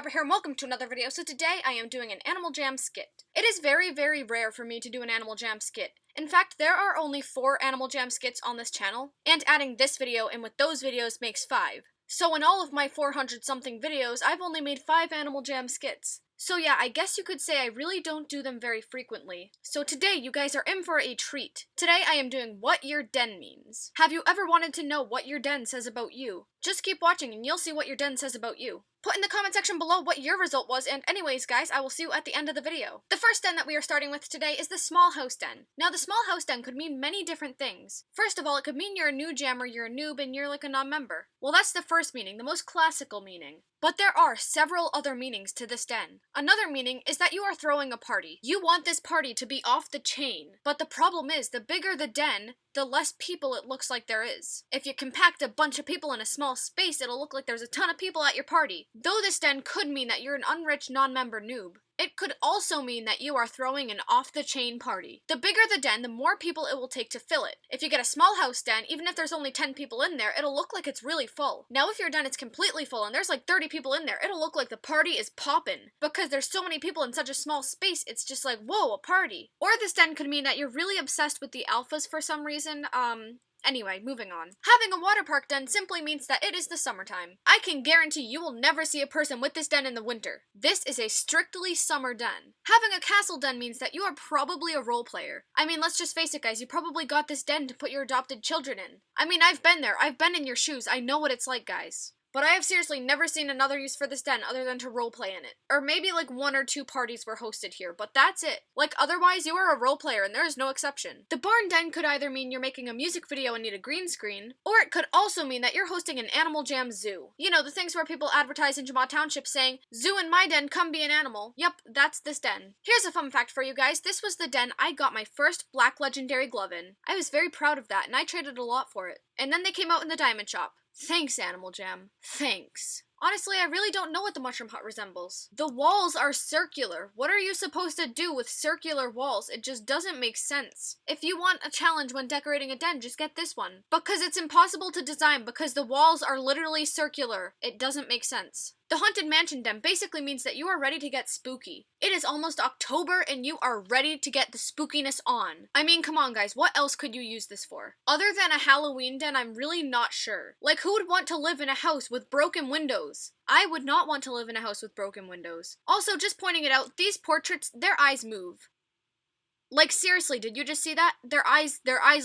Bepper here, and welcome to another video. So today I am doing an Animal Jam skit. It is very, very rare for me to do an Animal Jam skit. In fact, there are only 4 Animal Jam skits on this channel, and adding this video in with those videos makes 5. So in all of my 400-something videos, I've only made 5 Animal Jam skits. So yeah, I guess you could say I really don't do them very frequently. So today, you guys are in for a treat. Today I am doing what your den means. Have you ever wanted to know what your den says about you? Just keep watching and you'll see what your den says about you. Put in the comment section below what your result was, and anyways guys, I will see you at the end of the video. The first den that we are starting with today is the small house den. Now the small house den could mean many different things. First of all, it could mean you're a new jammer, you're a noob, and you're like a non-member. Well, that's the first meaning, the most classical meaning. But there are several other meanings to this den. Another meaning is that you are throwing a party. You want this party to be off the chain. But the problem is, the bigger the den, the less people it looks like there is. If you compact a bunch of people in a small space, it'll look like there's a ton of people at your party. Though this den could mean that you're an unrich non-member noob, it could also mean that you are throwing an off-the-chain party. The bigger the den, the more people it will take to fill it. If you get a small house den, even if there's only 10 people in there, it'll look like it's really full. Now if your den is completely full and there's like 30 people in there, it'll look like the party is poppin'. Because there's so many people in such a small space, it's just like, whoa, a party. Or this den could mean that you're really obsessed with the alphas for some reason. Anyway, moving on. Having a water park den simply means that it is the summertime. I can guarantee you will never see a person with this den in the winter. This is a strictly summer den. Having a castle den means that you are probably a role player. I mean, let's just face it guys, you probably got this den to put your adopted children in. I mean, I've been there, I've been in your shoes, I know what it's like guys. But I have seriously never seen another use for this den other than to roleplay in it. Or maybe like 1 or 2 parties were hosted here, but that's it. Like otherwise, you are a role player and there is no exception. The barn den could either mean you're making a music video and need a green screen, or it could also mean that you're hosting an Animal Jam zoo. You know, the things where people advertise in Jama Township saying, "Zoo in my den, come be an animal." Yep, that's this den. Here's a fun fact for you guys. This was the den I got my first black legendary glove in. I was very proud of that and I traded a lot for it. And then they came out in the diamond shop. Thanks, Animal Jam. Thanks. Honestly, I really don't know what the mushroom hut resembles. The walls are circular. What are you supposed to do with circular walls? It just doesn't make sense. If you want a challenge when decorating a den, just get this one. Because it's impossible to design because the walls are literally circular. It doesn't make sense. The Haunted Mansion Den basically means that you are ready to get spooky. It is almost October and you are ready to get the spookiness on. I mean, come on guys, what else could you use this for? Other than a Halloween den, I'm really not sure. Like, who would want to live in a house with broken windows? I would not want to live in a house with broken windows. Also, just pointing it out, these portraits, their eyes move. Like seriously, did you just see that? Their eyes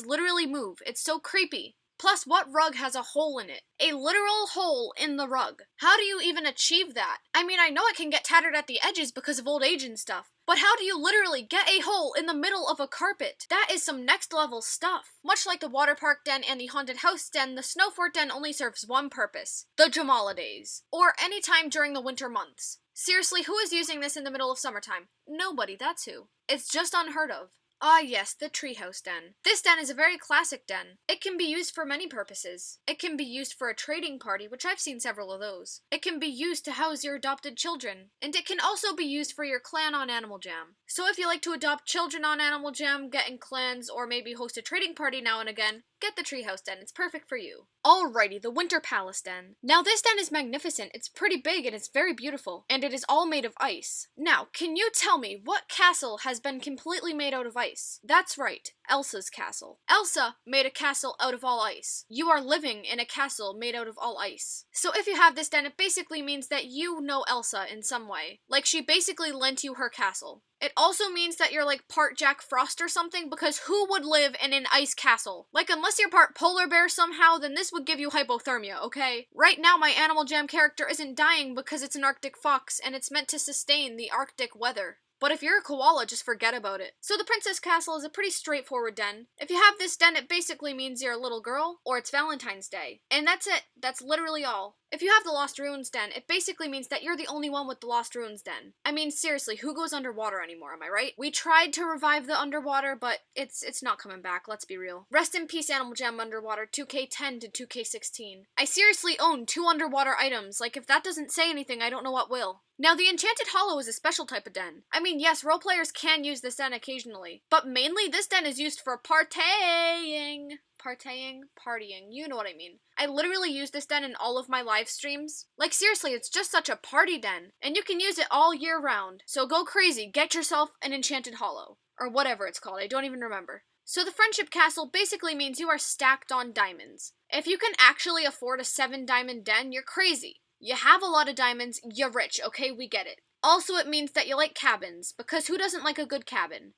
literally move. It's so creepy. Plus, what rug has a hole in it? A literal hole in the rug. How do you even achieve that? I mean, I know it can get tattered at the edges because of old age and stuff, but how do you literally get a hole in the middle of a carpet? That is some next level stuff. Much like the Waterpark Den and the Haunted House Den, the Snow Fort Den only serves one purpose: the Jamala days. Or any time during the winter months. Seriously, who is using this in the middle of summertime? Nobody, that's who. It's just unheard of. Ah yes, the Treehouse Den. This den is a very classic den. It can be used for many purposes. It can be used for a trading party, which I've seen several of those. It can be used to house your adopted children. And it can also be used for your clan on Animal Jam. So if you like to adopt children on Animal Jam, get in clans, or maybe host a trading party now and again, get the Treehouse Den, it's perfect for you. Alrighty, the Winter Palace Den. Now this den is magnificent, it's pretty big and it's very beautiful, and it is all made of ice. Now, can you tell me what castle has been completely made out of ice? That's right, Elsa's castle. Elsa made a castle out of all ice. You are living in a castle made out of all ice. So if you have this den, it basically means that you know Elsa in some way. Like she basically lent you her castle. It also means that you're like part Jack Frost or something, because who would live in an ice castle? Like, unless you're part polar bear somehow, then this would give you hypothermia, okay? Right now my Animal Jam character isn't dying because it's an Arctic fox and it's meant to sustain the Arctic weather. But if you're a koala, just forget about it. So the Princess Castle is a pretty straightforward den. If you have this den, it basically means you're a little girl, or it's Valentine's Day. And that's it. That's literally all. If you have the Lost Ruins Den, it basically means that you're the only one with the Lost Ruins Den. I mean, seriously, who goes underwater anymore, am I right? We tried to revive the underwater, but it's not coming back, let's be real. Rest in peace, Animal Jam Underwater 2K10 to 2K16. I seriously own 2 underwater items. Like, if that doesn't say anything, I don't know what will. Now, the Enchanted Hollow is a special type of den. I mean, yes, roleplayers can use this den occasionally, but mainly this den is used for partying. partying, you know what I mean. I literally use this den in all of my live streams. Like seriously, it's just such a party den, and you can use it all year round. So go crazy, get yourself an Enchanted Hollow, or whatever it's called, I don't even remember. So the Friendship Castle basically means you are stacked on diamonds. If you can actually afford a 7-diamond den, you're crazy. You have a lot of diamonds, you're rich, okay, we get it. Also, it means that you like cabins, because who doesn't like a good cabin?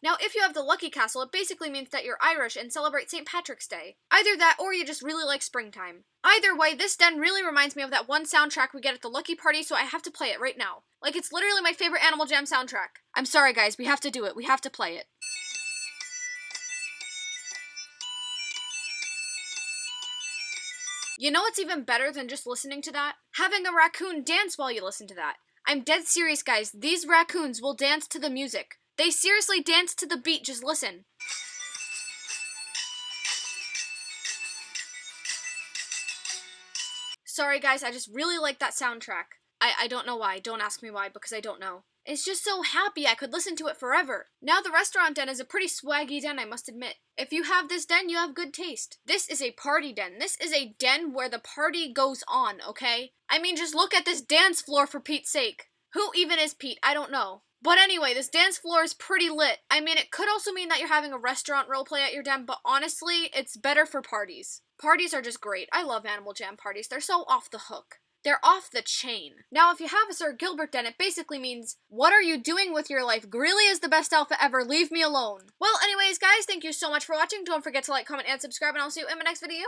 Now, if you have the Lucky Castle, it basically means that you're Irish and celebrate St. Patrick's Day. Either that, or you just really like springtime. Either way, this den really reminds me of that one soundtrack we get at the Lucky Party, so I have to play it right now. Like, it's literally my favorite Animal Jam soundtrack. I'm sorry, guys, we have to do it. We have to play it. You know what's even better than just listening to that? Having a raccoon dance while you listen to that. I'm dead serious, guys. These raccoons will dance to the music. They seriously dance to the beat, just listen. Sorry guys, I just really like that soundtrack. I don't know why, don't ask me why, because I don't know. It's just so happy, I could listen to it forever. Now the restaurant den is a pretty swaggy den, I must admit. If you have this den, you have good taste. This is a party den. This is a den where the party goes on, okay? I mean, just look at this dance floor for Pete's sake. Who even is Pete? I don't know. But anyway, this dance floor is pretty lit. I mean, it could also mean that you're having a restaurant roleplay at your den, but honestly, it's better for parties. Parties are just great. I love Animal Jam parties. They're so off the hook. They're off the chain. Now, if you have a Sir Gilbert den, it basically means, what are you doing with your life? Greeley is the best outfit ever. Leave me alone. Well, anyways, guys, thank you so much for watching. Don't forget to like, comment, and subscribe, and I'll see you in my next video.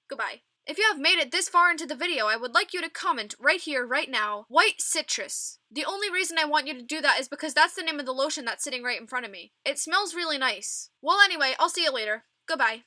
Goodbye. If you have made it this far into the video, I would like you to comment right here, right now, white citrus. The only reason I want you to do that is because that's the name of the lotion that's sitting right in front of me. It smells really nice. Well, anyway, I'll see you later. Goodbye.